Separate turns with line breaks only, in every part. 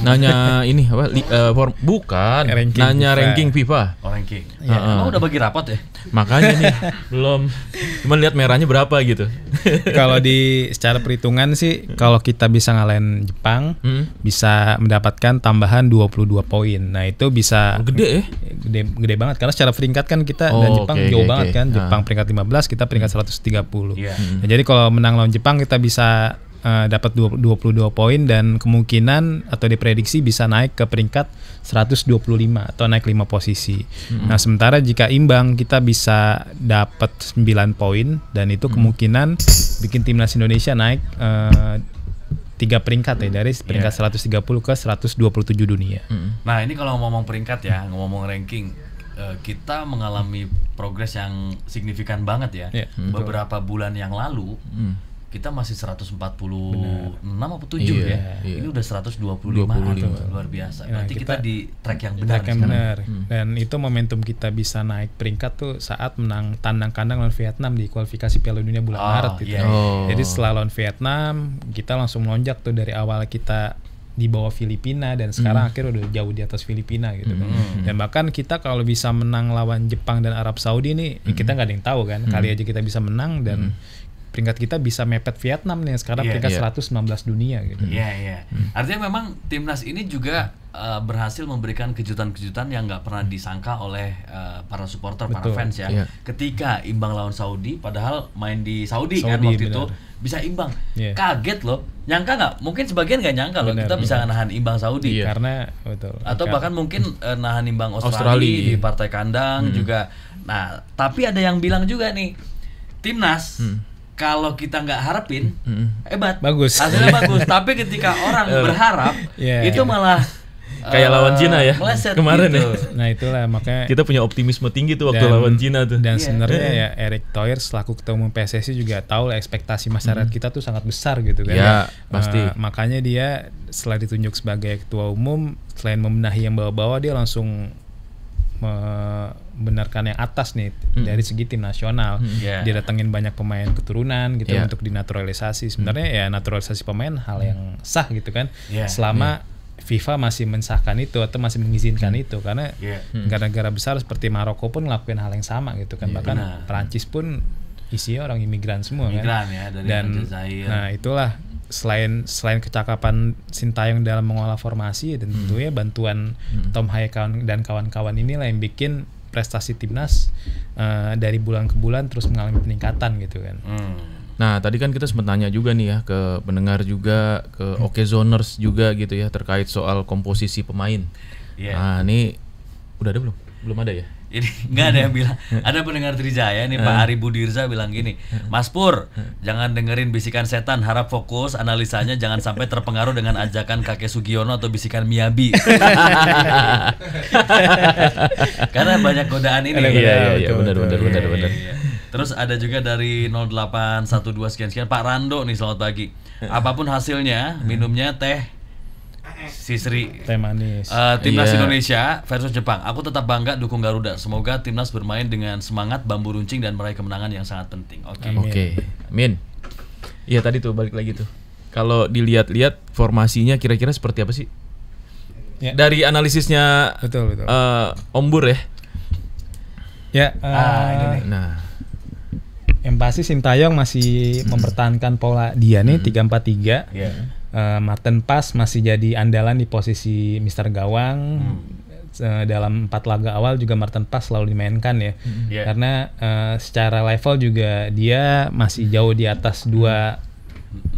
Nanya ini apa? Bukan. Nanya ranking FIFA.
Oh, ranking. Emang udah bagi rapot ya?
Makanya nih belum. Cuman lihat merahnya berapa gitu.
Kalau di secara perhitungan sih, kalau kita bisa ngalahin Jepang, bisa mendapatkan tambahan 22 poin. Nah itu bisa
gede ya?
Gede banget karena secara peringkat kan kita dan Jepang jauh banget kan. Jepang peringkat 15, kita peringkat 130. Nah, jadi kalau menang lawan Jepang kita bisa dapat 22 poin dan kemungkinan atau diprediksi bisa naik ke peringkat 125 atau naik 5 posisi. Nah, sementara jika imbang kita bisa dapat 9 poin dan itu kemungkinan bikin timnas Indonesia naik 3 peringkat ya, dari peringkat 130 ke 127 dunia.
Nah, ini kalau ngomong peringkat ya, ngomong ranking, kita mengalami progres yang signifikan banget ya. Beberapa bulan yang lalu kita masih 146 apa 7 ya. Ini udah 125 luar biasa. Berarti kita di track yang benar.
Dan itu momentum kita bisa naik peringkat tuh saat menang tandang kandang lawan Vietnam di kualifikasi Piala Dunia bulan Maret gitu. Jadi setelah lawan Vietnam, kita langsung melonjak tuh dari awal kita di bawah Filipina dan sekarang akhirnya udah jauh di atas Filipina gitu kan. Dan bahkan kita kalau bisa menang lawan Jepang dan Arab Saudi nih, kita nggak ada yang tahu kan. Kali aja kita bisa menang dan peringkat kita bisa mepet Vietnam nih sekarang peringkat 119 dunia gitu.
Artinya memang timnas ini juga berhasil memberikan kejutan-kejutan yang nggak pernah disangka oleh para supporter, para fans ya. Ketika imbang lawan Saudi, padahal main di Saudi kan waktu itu bisa imbang. Kaget loh. Nyangka nggak? Mungkin sebagian nggak nyangka loh kita bisa nahan imbang Saudi.
Karena
atau bahkan mungkin nahan imbang Australia di partai kandang juga. Nah, tapi ada yang bilang juga nih, timnas kalau kita nggak harapin hebat,
bagus,
hasilnya bagus. Tapi ketika orang berharap, itu malah
kayak lawan Cina ya kemarin
gitu.
Nah itulah makanya
kita punya optimisme tinggi tuh waktu lawan Cina tuh.
Dan sebenarnya ya Erick Thohir selaku ketua umum PSSI juga tahu lah ekspektasi masyarakat kita tuh sangat besar gitu kan.
Ya pasti.
Makanya dia setelah ditunjuk sebagai ketua umum, selain membenahi yang bawah-bawah, dia langsung membenarkan yang atas nih dari segi tim nasional. Dia datengin banyak pemain keturunan gitu untuk dinaturalisasi. Sebenarnya ya naturalisasi pemain hal yang sah gitu kan. Selama FIFA masih mensahkan itu atau masih mengizinkan itu, karena negara-negara besar seperti Maroko pun ngelakuin hal yang sama gitu kan. Bahkan Perancis pun isinya orang imigran semua kan.
Ya, dari
dan
Aljazair.
Nah itulah selain kecakapan Sintayong dalam mengolah formasi dan tentunya bantuan Tom Haye dan kawan-kawan inilah yang bikin prestasi timnas dari bulan ke bulan terus mengalami peningkatan gitu kan.
Nah tadi kan kita sempat nanya juga nih ya ke pendengar juga, ke Okezoners juga gitu ya terkait soal komposisi pemain. Nah ini udah ada belum? Belum ada ya?
Ini nggak ada yang bilang. Ada pendengar Trijaya nih, Pak Ari Budirza bilang gini, Mas Pur, jangan dengerin bisikan setan, harap fokus analisanya, jangan sampai terpengaruh dengan ajakan kakek Sugiono atau bisikan Miyabi. Karena banyak godaan ini.
Iya benar.
Terus ada juga dari 0812 sekian Pak Rando nih, selamat pagi. Apapun hasilnya, minumnya teh Sisri,
teh manis.
Timnas Indonesia versus Jepang. Aku tetap bangga dukung Garuda. Semoga timnas bermain dengan semangat bambu runcing dan meraih kemenangan yang sangat penting.
Oke. Amin. Iya tadi tuh balik lagi tuh. Kalau dilihat-lihat formasinya kira-kira seperti apa sih? Dari analisisnya
betul.
Om Bur ya.
Nah, yang pasti Sintayong masih mempertahankan pola dia nih 3-4-3. Martin Paes masih jadi andalan di posisi Mister Gawang. Dalam 4 laga awal juga Martin Paes selalu dimainkan ya. Karena secara level juga dia masih jauh di atas dua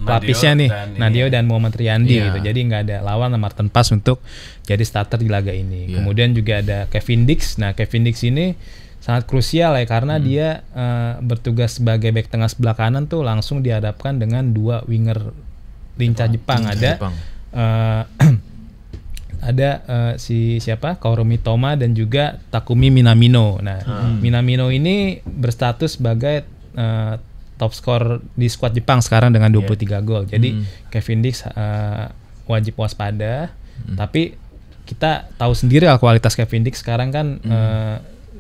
pelapisnya nih, Nadio dan Muhammad Riyandi gitu. Jadi nggak ada lawan Martin Paes untuk jadi starter di laga ini. Kemudian juga ada Kevin Dix. Nah Kevin Dix ini sangat krusial ya karena dia bertugas sebagai bek tengah sebelah kanan tuh langsung dihadapkan dengan 2 winger lincah Jepang. Ada si siapa, Kaoru Mitoma dan juga Takumi Minamino. Nah Minamino ini berstatus sebagai top skor di skuad Jepang sekarang dengan 23 gol. Jadi Kevin Dix wajib waspada. Tapi kita tahu sendiri lah kualitas Kevin Dix sekarang kan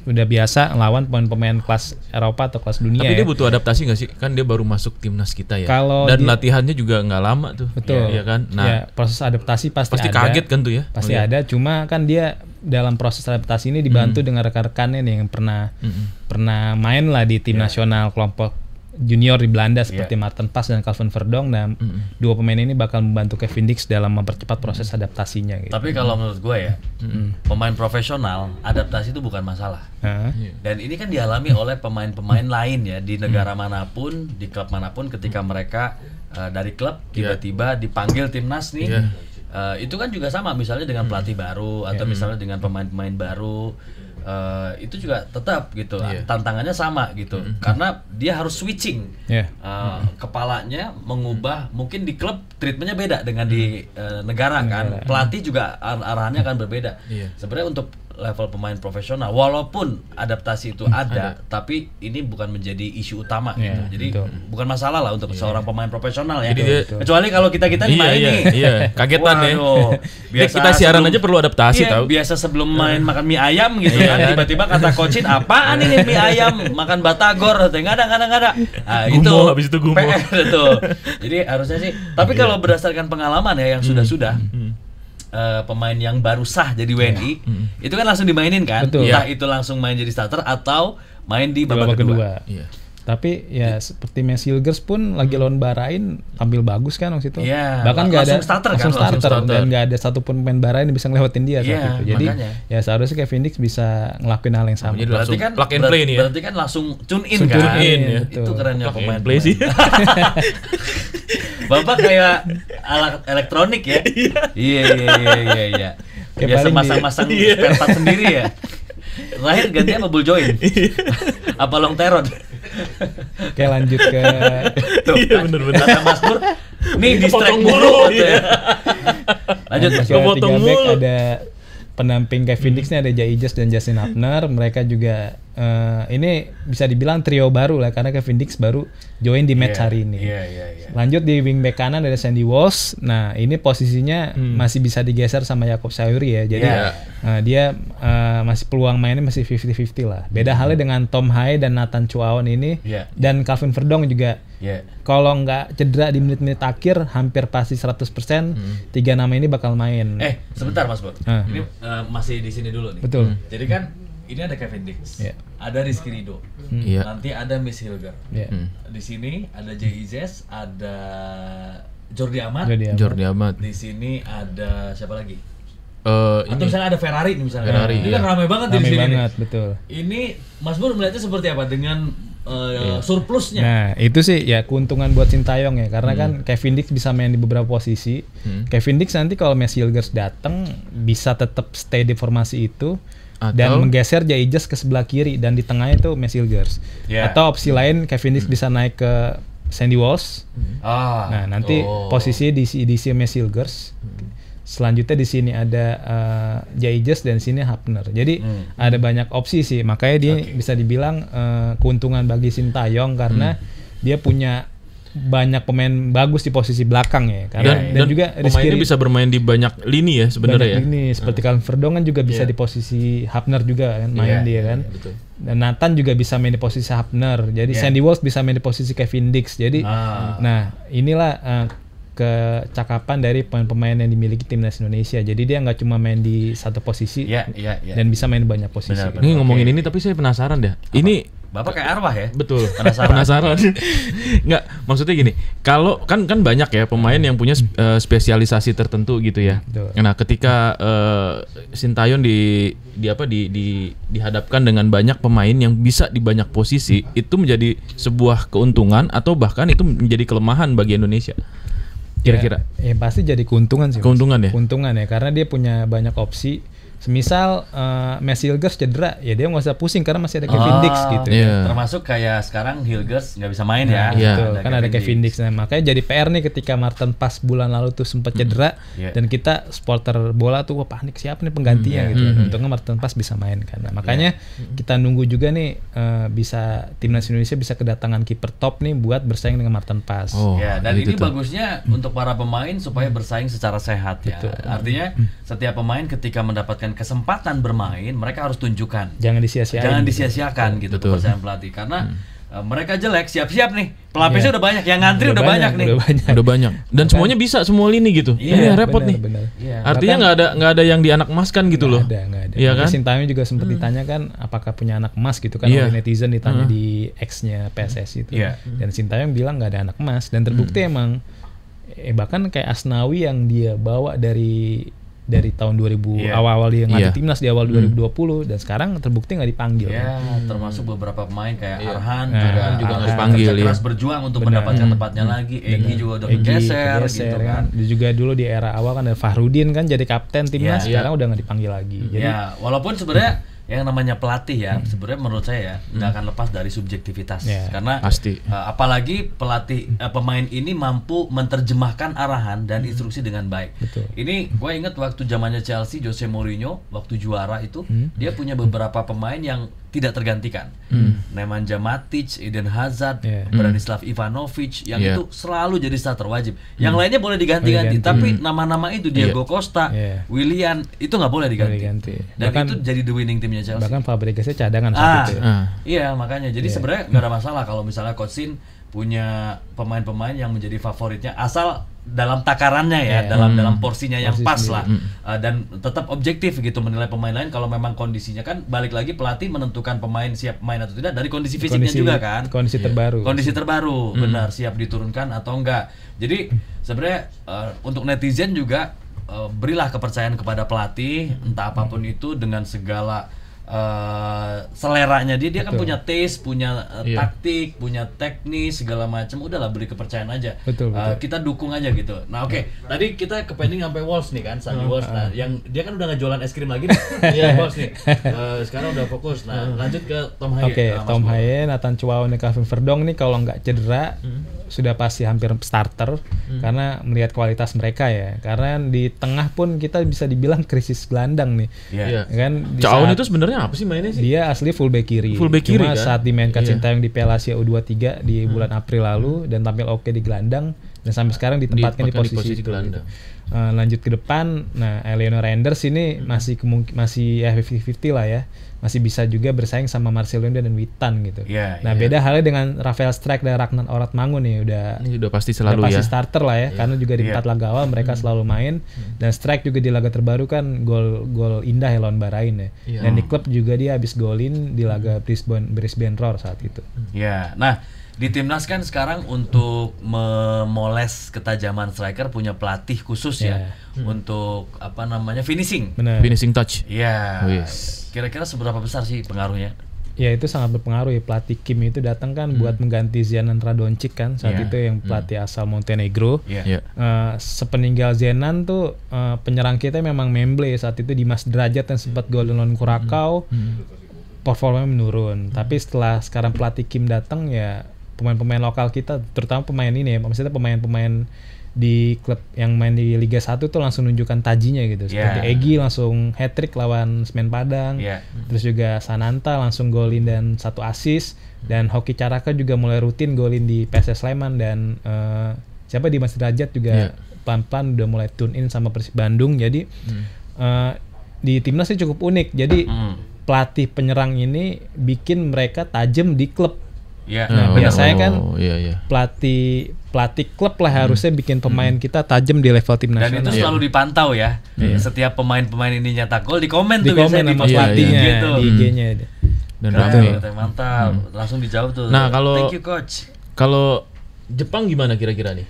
udah biasa lawan pemain-pemain kelas Eropa atau kelas dunia.
Tapi dia butuh adaptasi nggak sih? Kan dia baru masuk timnas kita ya. Dan latihannya juga nggak lama tuh.
Betul.
Iya kan. Nah,
proses adaptasi pasti ada.
Kaget kan tuh ya.
Pasti ada. Cuma kan dia dalam proses adaptasi ini dibantu dengan rekan-rekannya nih yang pernah main lah di tim nasional kelompok junior di Belanda seperti Maarten Pas dan Calvin Verdonk. Dan dua pemain ini bakal membantu Kevin Dix dalam mempercepat proses adaptasinya gitu.
Tapi kalau menurut gue ya, pemain profesional adaptasi itu bukan masalah. Dan ini kan dialami oleh pemain-pemain lain ya di negara manapun, di klub manapun, ketika mereka dari klub tiba-tiba dipanggil timnas nih. Itu kan juga sama misalnya dengan pelatih baru atau misalnya dengan pemain-pemain baru. Itu juga tetap gitu, tantangannya sama gitu, karena dia harus switching kepalanya, mengubah. Mungkin di klub treatmentnya beda dengan di negara kan, pelatih juga arahannya akan berbeda. Sebenarnya untuk level pemain profesional, walaupun adaptasi itu ada, tapi ini bukan menjadi isu utama gitu. Jadi bukan masalah lah untuk seorang pemain profesional ya. Kecuali kalau kita nih main nih,
kagetan ya. Biasa kita siaran aja perlu adaptasi tahu.
Biasa sebelum main makan mie ayam gitu kan, tiba-tiba kata coachin, apaan ini mie ayam, makan batagor, nggak ada. Nah,
habis itu gumoh.
Itu. Jadi harusnya sih. Tapi kalau berdasarkan pengalaman ya yang sudah-sudah. Pemain yang baru sah jadi WNI itu kan langsung dimainin kan. Entah itu langsung main jadi starter atau main di babak kedua.
Tapi ya seperti Messi Hilgers pun lagi lawan Bahrain tampil bagus kan waktu itu. Bahkan
nggak ada starter
dan nggak ada satupun pemain Bahrain yang bisa ngelewatin dia saat itu. Jadi ya seharusnya Kevin Dix bisa ngelakuin hal yang sama.
Jadi berarti kan plug and play nih ya.
Berarti kan langsung tune in kan. Itu kerennya pemain
play sih.
Bapak kayak alat elektronik ya. Iya. Biasa masang-masang spare part sendiri ya. Terakhir gantian apa ball joint? Apa long terod?
Oke, lanjut ke
iya bener-bener
kata Mas Pur. Nih distract mulu ya. Lanjut.
Potong mulu. Ada pendamping Kevin Dix nih, ada Jay Ijes dan Justin Hapner. Mereka juga ini bisa dibilang trio baru lah karena Kevin Dix baru join di match hari ini. Lanjut di wingback kanan ada Sandy Walsh. Nah ini posisinya masih bisa digeser sama Jakob Sayuri ya. Jadi dia masih peluang mainnya masih 50-50 lah. Beda halnya dengan Tom Haye dan Nathan Chuaon ini dan Calvin Verdonk juga. Kalau nggak cedera di menit-menit akhir hampir pasti 100% tiga nama ini bakal main.
Sebentar Mas Bor. Ini masih di sini dulu nih.
Betul.
Jadi kan ini ada Kevin Dix, ada Rizky Ridho, nanti ada Miss Hilger, di sini ada Jay Ijes, ada Jordi Amat, di sini ada siapa lagi? Atau misalnya ada Ferrari nih misalnya. Ini kan ramai banget di sini.
Betul.
Ini Mas Bur melihatnya seperti apa dengan surplusnya?
Nah itu sih ya keuntungan buat Sintayong ya, karena kan Kevin Dix bisa main di beberapa posisi. Kevin Dix nanti kalau Messi Hilgers datang bisa tetap stay di formasi itu. Dan menggeser Jay Ijes ke sebelah kiri dan di tengahnya itu Messi Hilgers. Atau opsi lain Kevin Dix bisa naik ke Sandy Walsh. Nah nanti posisi di Messi Hilgers. Selanjutnya di sini ada Jay Ijes dan di sini Hapner. Jadi ada banyak opsi sih. Makanya dia bisa dibilang keuntungan bagi Sintayong karena dia punya banyak pemain bagus di posisi belakang ya. Karena dan juga
pemainnya bisa bermain di banyak lini ya sebenarnya ya.
Lini seperti Calvin Verdonk kan juga bisa di posisi Hapner juga kan main dia kan. Dan Nathan juga bisa main di posisi Hapner. Jadi Sandy Walsh bisa main di posisi Kevin Dix. Jadi nah inilah kecakapan dari pemain-pemain yang dimiliki timnas Indonesia. Jadi dia nggak cuma main di satu posisi dan bisa main di banyak posisi.
Ini ngomongin ini tapi saya penasaran deh. Ini
Bapak kayak arwah ya?
Betul. Penasaran. Nggak, maksudnya gini. Kalau kan banyak ya pemain yang punya spesialisasi tertentu gitu ya. Betul. Nah, ketika Sintayong dihadapkan dengan banyak pemain yang bisa di banyak posisi, itu menjadi sebuah keuntungan atau bahkan itu menjadi kelemahan bagi Indonesia. Kira-kira.
Ya pasti jadi keuntungan sih.
Keuntungan ya?
Keuntungan ya, karena dia punya banyak opsi. Semisal Messi Hilgers cedera, ya dia nggak usah pusing karena masih ada Kevin Dix gitu.
Termasuk kayak sekarang Hilgers nggak bisa main ya.
Betul, kan ada Kevin Dix. Nah, makanya jadi PR nih ketika Maarten Pas bulan lalu tuh sempat cedera dan kita supporter bola tuh panik siapa nih penggantinya gitu. Untungnya Maarten Pas bisa main kan. Nah, makanya kita nunggu juga nih bisa timnas Indonesia bisa kedatangan kiper top nih buat bersaing dengan Maarten Pas.
Dan ini bagusnya untuk para pemain supaya bersaing secara sehat ya. Artinya setiap pemain ketika mendapatkan dengan kesempatan bermain, mereka harus tunjukkan.
Jangan disia-siakan
gitu kepercayaan pelatih, karena mereka jelek, siap-siap nih. Pelapisnya udah banyak, yang ngantri udah banyak nih.
Udah banyak. Dan semuanya bisa, semua lini gitu. Ini repot nih. Artinya nggak ada yang di anak emas kan gitu loh.
Nggak ada.
Iya kan?
Sintayong juga sempat ditanyakan apakah punya anak emas gitu kan, oleh netizen ditanya di X-nya PSSI itu. Dan Sintayong bilang nggak ada anak emas, dan terbukti emang bahkan kayak Asnawi yang dia bawa dari tahun 2000 awal-awal dia ngelatih timnas di awal 2020, dan sekarang terbukti nggak dipanggil.
Termasuk beberapa pemain kayak Arhan
juga nggak dipanggil.
Keras berjuang untuk mendapatkan tempatnya lagi. Egy juga udah bergeser gitu kan.
Juga dulu di era awal kan ada Fahrudin kan jadi kapten timnas, sekarang udah nggak dipanggil lagi. Jadi,
walaupun sebenarnya yang namanya pelatih ya, sebenarnya menurut saya nggak akan lepas dari subjektivitas, karena
pasti.
Apalagi pemain ini mampu menerjemahkan arahan dan instruksi dengan baik.
Betul.
Ini gue ingat waktu zamannya Chelsea, Jose Mourinho waktu juara itu, dia punya beberapa pemain yang tidak tergantikan. Nemanja Matic, Eden Hazard, Branislav Ivanovic yang itu selalu jadi starter wajib. Yang lainnya boleh diganti-ganti, tapi nama-nama itu Diego Costa, Willian itu nggak boleh diganti. Dan bahkan, itu jadi the winning timnya Chelsea.
Bahkan Fabregasnya cadangan saat itu.
Iya, makanya jadi sebenarnya nggak ada masalah kalau misalnya Coach Shin punya pemain-pemain yang menjadi favoritnya, asal dalam takarannya dalam porsinya yang pas lah, dan tetap objektif gitu menilai pemain lain. Kalau memang kondisinya kan balik lagi pelatih menentukan pemain siap main atau tidak dari kondisi fisiknya juga kan,
kondisi terbaru
benar, siap diturunkan atau enggak. Jadi sebenarnya untuk netizen juga berilah kepercayaan kepada pelatih, entah apapun itu, dengan segala seleranya dia kan punya taste, punya taktik, punya teknis segala macam. Udahlah, beri kepercayaan aja.
Betul.
Kita dukung aja gitu. Nah tadi kita ke pending sampai Wolves nih kan, Sandy Wolves. Nah yang dia kan udah ngejualan es krim lagi nih. Iya Wolves nih. Sekarang udah fokus. Nah lanjut ke Tom Haye.
Tom Haye, Nathan Chuao, Kevin Verdong nih kalau nggak cedera sudah pasti hampir starter, karena melihat kualitas mereka ya. Karena di tengah pun kita bisa dibilang krisis gelandang nih. Kan
Chuao itu sebenarnya apa sih mainnya sih?
Dia asli fullback kiri.
Cuma
kan? Saat dimainkan Sintayong di Piala Asia U23 di bulan April lalu dan tampil oke di gelandang, dan sampai sekarang ditempatkan di posisi
gelandang.
Lanjut ke depan, nah Eleanor Renders ini masih 50-50 lah ya. Masih bisa juga bersaing sama Marcelo dan Witan gitu. Beda halnya dengan Rafael Strijk dan Ragnar Oratmangun nih,
udah pasti selalu
pasti starter lah ya, karena juga di 4 laga awal mereka selalu main, dan Strijk juga di laga terbaru kan gol indah ya lawan Bahrain ya. Dan di klub juga dia habis golin di laga Brisbane Roar saat itu.
Nah di timnas kan sekarang untuk memoles ketajaman striker punya pelatih khusus untuk finishing.
Bener.
Finishing touch.
Kira-kira seberapa besar sih pengaruhnya?
Ya itu sangat berpengaruh ya. Pelatih Kim itu datang kan buat mengganti Zenan Radonjic kan saat itu, yang pelatih asal Montenegro. Sepeninggal Zenan tuh penyerang kita memang Memble saat itu, Dimas Derajat yang sempat gol lawan Curacao, performanya menurun. Tapi setelah sekarang pelatih Kim datang ya, pemain-pemain lokal kita, terutama pemain ini ya, maksudnya pemain-pemain di klub yang main di Liga 1 tuh langsung nunjukkan tajinya gitu. Seperti Egy langsung hat-trick lawan Semen Padang. Terus juga Sananta langsung golin dan 1 assist. Dan Hoki Caraka juga mulai rutin golin di PSS Sleman. Dan Dimas Derajat juga pelan-pelan udah mulai tune in sama Persib Bandung. Jadi di timnas ini cukup unik. Jadi pelatih penyerang ini bikin mereka tajam di klub. Biasanya kan pelatih klub lah harusnya bikin pemain kita tajam di level tim nasional.
Dan itu selalu dipantau ya. Setiap pemain ini nyetak gol di komen tuh
biasanya
di
pelatihnya di IG-nya.
Dan mantap, langsung dijawab tuh.
Nah,
thank you coach.
Kalau Jepang gimana kira-kira nih?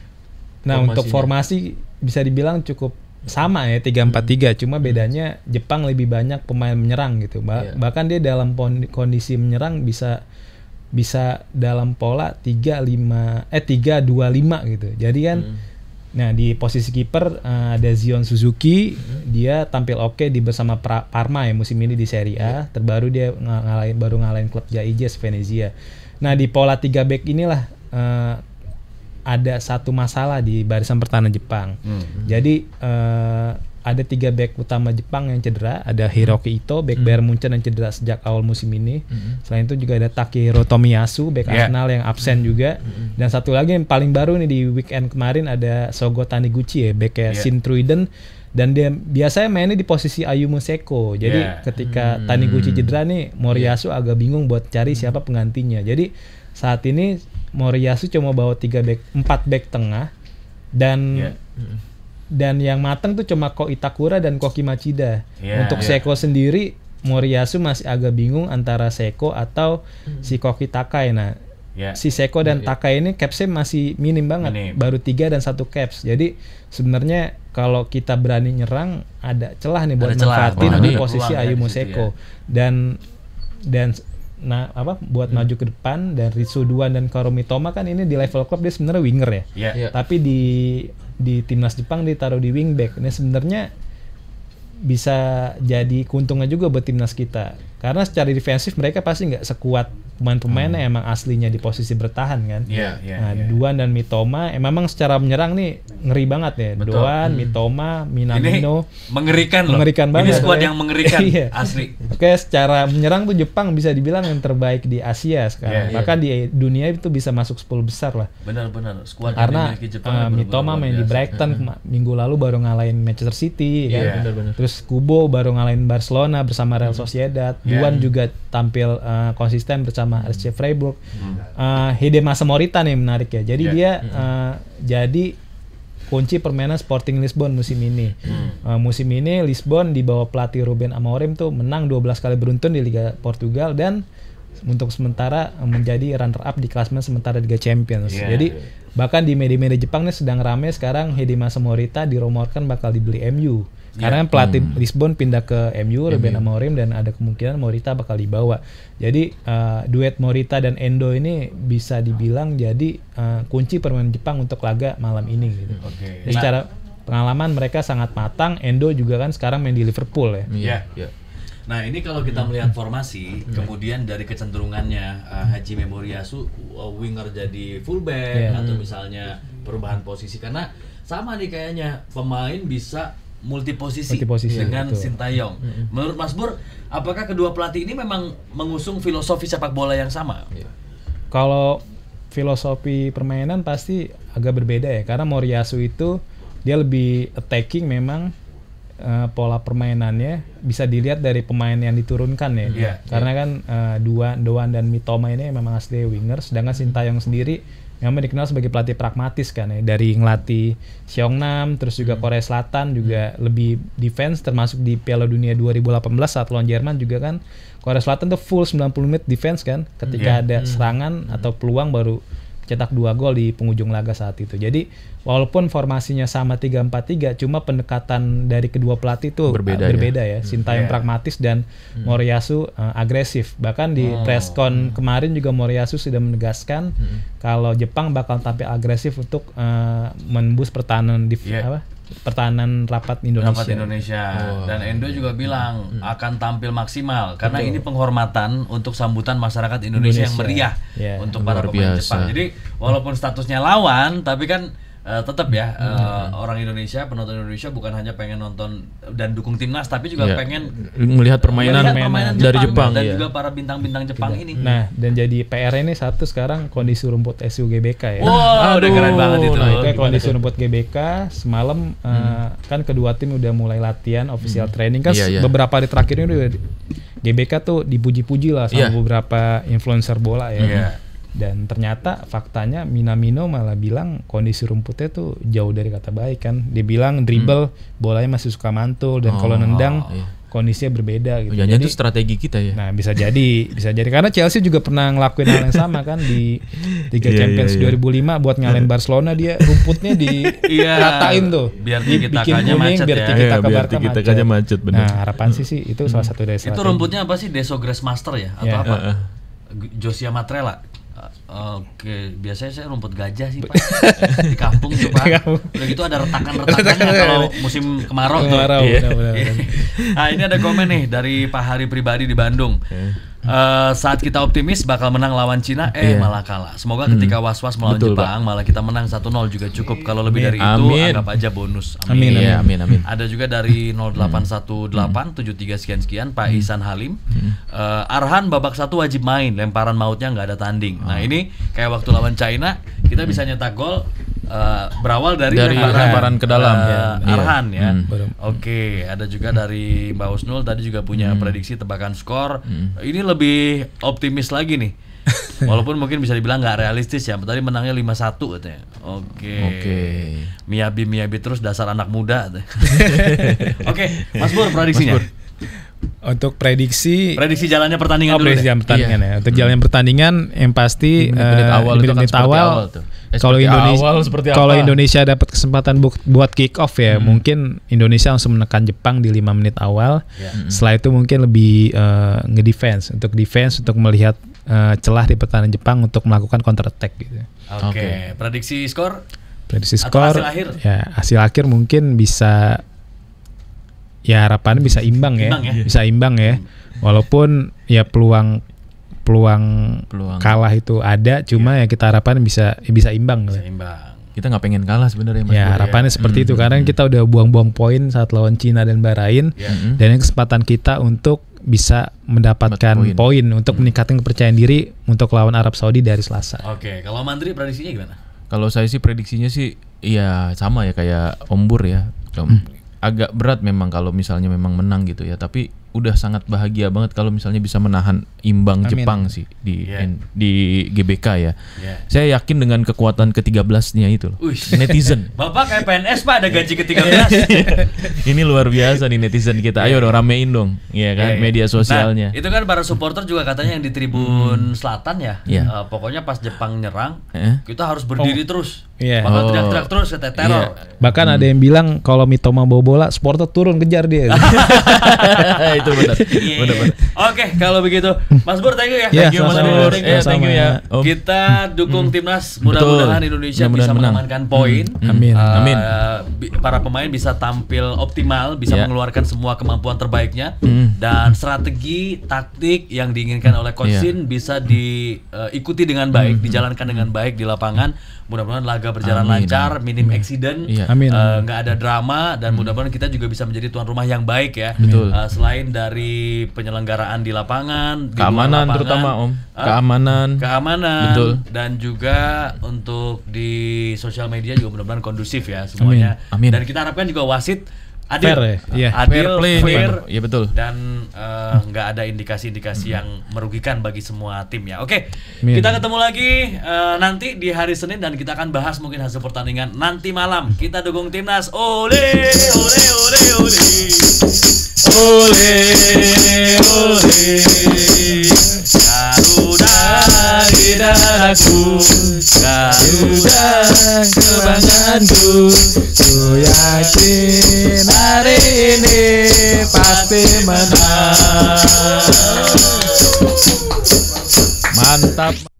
Nah, untuk formasi bisa dibilang cukup sama ya, 3-4-3, cuma bedanya Jepang lebih banyak pemain menyerang gitu. Bahkan dia dalam kondisi menyerang bisa dalam pola 3-2-5 gitu. Jadi kan nah di posisi kiper ada Zion Suzuki, dia tampil oke di bersama Parma ya musim ini di Serie A. Terbaru dia baru ngalahin klub JAIJS Venezia. Nah, di pola 3 back inilah ada satu masalah di barisan pertahanan Jepang. Jadi ada 3 back utama Jepang yang cedera. Ada Hiroki Ito, back Bayern Munchen yang cedera sejak awal musim ini. Selain itu juga ada Takehiro Tomiyasu, back Arsenal yang absen juga. Dan satu lagi yang paling baru nih di weekend kemarin ada Sogo Taniguchi ya, back Shin Truiden. Dan dia biasanya mainnya di posisi Ayumu Seko. Jadi ketika Taniguchi cedera nih, Moriyasu agak bingung buat cari siapa penggantinya. Jadi saat ini Moriyasu cuma bawa 4 back tengah dan yang matang tuh cuma Ko Itakura dan Koki Machida. Untuk Seko sendiri, Moriyasu masih agak bingung antara Seko atau si Koki Takai. Nah, si Seko dan Takai ini capsnya masih minim banget, baru 3 dan 1 caps. Jadi sebenarnya kalau kita berani nyerang, ada celah nih buat manfaatin di posisi Ayumu Seko. Dan buat maju ke depan. Dan Ritsuduan dan Kaoru Mitoma kan ini di level klub dia sebenarnya winger ya. Tapi di timnas Jepang ditaruh di wingback. Ini sebenarnya bisa jadi keuntungan juga buat timnas kita. Karena secara defensif mereka pasti nggak sekuat pemain-pemainnya emang aslinya di posisi bertahan kan. Duan dan Mitoma memang secara menyerang nih ngeri banget ya. Duan, Mitoma, Minamino.
Ini mengerikan loh.
Mengerikan banget.
Ini skuad yang mengerikan asli.
Oke, secara menyerang tuh Jepang bisa dibilang yang terbaik di Asia sekarang. Bahkan di dunia itu bisa masuk 10 besar lah.
Benar-benar. Skuad
karena Mitoma main di Brighton minggu lalu baru ngalahin Manchester City kan. Terus Kubo baru ngalahin Barcelona bersama Real Sociedad. Duan juga tampil konsisten bersama RC Freiburg. Hidemasa Morita nih menarik ya. Jadi dia jadi kunci permainan Sporting Lisbon musim ini. Musim ini Lisbon di bawah pelatih Ruben Amorim tuh menang 12 kali beruntun di Liga Portugal dan untuk sementara menjadi runner up di klasemen sementara Liga Champions. Jadi bahkan di media-media Jepang nih sedang ramai sekarang Hidemasa Morita dirumorkan bakal dibeli MU. Karena pelatih Lisbon pindah ke MU, Ruben Amorim, dan ada kemungkinan Morita bakal dibawa. Jadi duet Morita dan Endo ini bisa dibilang jadi kunci permainan Jepang untuk laga malam ini gitu. Jadi secara pengalaman mereka sangat matang. Endo juga kan sekarang main di Liverpool ya.
Nah ini kalau kita melihat formasi, kemudian dari kecenderungannya Hajime Moriyasu winger jadi fullback atau misalnya perubahan posisi, karena sama nih kayaknya pemain bisa multi posisi dengan Sintayong. Menurut Mas Bur, apakah kedua pelatih ini memang mengusung filosofi sepak bola yang sama?
Kalau filosofi permainan pasti agak berbeda ya, karena Moriyasu itu dia lebih attacking memang. Pola permainannya bisa dilihat dari pemain yang diturunkan ya. Karena kan Duan dan Mitoma ini memang asli winger, sedangkan Sintayong sendiri memang dikenal sebagai pelatih pragmatis kan ya. Dari ngelatih Seongnam, terus juga Korea Selatan juga lebih defense, termasuk di Piala Dunia 2018 saat lawan Jerman juga kan Korea Selatan tuh full 90 menit defense kan. Ketika ada serangan atau peluang baru cetak 2 gol di penghujung laga saat itu. Jadi walaupun formasinya sama 3-4-3, cuma pendekatan dari kedua pelatih itu berbeda ya. Sintayong pragmatis dan Moriyasu agresif. Bahkan di presscon kemarin juga Moriyasu sudah menegaskan kalau Jepang bakal tampil agresif untuk menembus pertahanan pertahanan rapat Indonesia.
Dan Endo juga bilang akan tampil maksimal karena ini penghormatan untuk sambutan masyarakat Indonesia yang meriah untuk para pemain Jepang. Jadi walaupun statusnya lawan, tapi kan tetap ya orang Indonesia, penonton Indonesia bukan hanya pengen nonton dan dukung timnas, tapi juga pengen
melihat permainan dari Jepang
dan juga para bintang-bintang Jepang ini.
Nah, dan jadi PR ini satu sekarang kondisi rumput SU GBK ya.
Udah keren banget itu.
Itu kondisi rumput GBK semalam kan kedua tim udah mulai latihan official training kan beberapa hari terakhir ini udah GBK tuh dipuji-puji lah sama beberapa influencer bola ya. Dan ternyata faktanya Minamino malah bilang kondisi rumputnya tuh jauh dari kata baik kan. Dia bilang dribble bolanya masih suka mantul dan kalau nendang kondisinya berbeda gitu.
Jadi itu strategi kita ya.
Nah, bisa jadi karena Chelsea juga pernah ngelakuin hal yang sama kan di Liga Champions 2005 buat ngalahin Barcelona, dia rumputnya diratain tuh.
Biar tiki-takanya macet
biar
tiki-takanya macet benar.
Nah, harapan sih itu salah satu dari strategi.
Itu rumputnya apa sih? Deso Grassmaster ya atau apa? Josia Matrela. Oke, biasanya saya rumput gajah sih Pak. Di kampung tuh Pak. Udah gitu ada retakan-retakannya kalau musim kemarau tuh. Nah, ini ada komen nih dari Pak Hari Pribadi di Bandung. Saat kita optimis bakal menang lawan Cina, malah kalah. Semoga ketika was-was melawan Jepang malah kita menang 1-0 juga cukup. Kalau lebih dari itu anggap aja bonus.
Amin.
Ada juga dari 081873 sekian Pak Ihsan Halim. Arhan babak 1 wajib main, lemparan mautnya nggak ada tanding. Nah ini kayak waktu lawan China kita bisa nyetak gol berawal dari
lemparan ke dalam
Arhan ya. Oke, ada juga dari Mbak Husnul tadi juga punya prediksi tebakan skor. Ini lebih optimis lagi nih. Walaupun mungkin bisa dibilang nggak realistis ya. Tadi menangnya 5-1 katanya. Oke. Miyabi terus dasar anak muda. Oke, Mas Bur prediksinya.
Untuk prediksi
jalannya pertandingan dulu.
Prediksi jalan pertandingan ya. Untuk jalannya pertandingan yang pasti menit awal kalau Indonesia dapat kesempatan buat kick off ya, mungkin Indonesia langsung menekan Jepang di 5 menit awal. Setelah itu mungkin lebih ngedefense untuk melihat celah di pertahanan Jepang untuk melakukan counter attack gitu.
Oke. Prediksi skor?
Hasil akhir? Ya, hasil akhir mungkin bisa, ya harapannya bisa imbang ya. Bisa imbang ya. Walaupun ya peluang kalah itu ada, cuma ya kita harapan bisa imbang.
Kita nggak pengen kalah sebenarnya Mas.
Ya harapannya seperti itu karena kita udah buang-buang poin saat lawan Cina dan Bahrain, dan ini kesempatan kita untuk bisa mendapatkan poin untuk meningkatkan kepercayaan diri untuk lawan Arab Saudi dari Selasa.
Oke, kalau Mandri prediksinya gimana?
Kalau saya sih prediksinya sih ya sama ya kayak Om Bur ya. Agak berat memang kalau misalnya memang menang gitu ya, tapi udah sangat bahagia banget kalau misalnya bisa menahan imbang Jepang sih di GBK ya. Saya yakin dengan kekuatan ke-13-nya itu loh. Netizen.
Bapak kayak PNS Pak, ada gaji ke-13.
Ini luar biasa nih netizen kita. Ayo dong ramein dong. Iya kan, media sosialnya.
Nah, itu kan para supporter juga katanya yang di tribun selatan ya. Pokoknya pas Jepang nyerang, kita harus berdiri terus. Bakal teriak-teriak terus kata teror.
Bahkan ada yang bilang kalau Mitoma bawa bola, supporter turun kejar dia.
Itu benar.
Oke, kalau begitu Mas Bur, thank you ya.
Thank you Mas Bur. Thank you ya.
Kita dukung timnas, mudah-mudahan Indonesia bisa mengamankan poin.
Amin.
Para pemain bisa tampil optimal, bisa mengeluarkan semua kemampuan terbaiknya, dan strategi taktik yang diinginkan oleh Coach Shin bisa diikuti dengan baik, dijalankan dengan baik di lapangan. Mudah-mudahan laga berjalan lancar, minim eksiden, nggak ada drama, dan mudah-mudahan kita juga bisa menjadi tuan rumah yang baik ya. Selain dari penyelenggaraan di lapangan,
keamanan terutama Om,
keamanan,
betul.
Dan juga untuk di sosial media juga mudah-mudahan kondusif ya semuanya.
Amin.
Dan kita harapkan juga wasit adil,
fair play, ya betul.
Dan nggak ada indikasi-indikasi yang merugikan bagi semua tim ya. Oke, kita ketemu lagi nanti di hari Senin dan kita akan bahas mungkin hasil pertandingan nanti malam. Kita dukung timnas. Ole, ole, ole, ole. Ole, ole. Garuda di dadaku, Garuda kebanggaanku. Ku yakin hari ini pasti menang.
Mantap.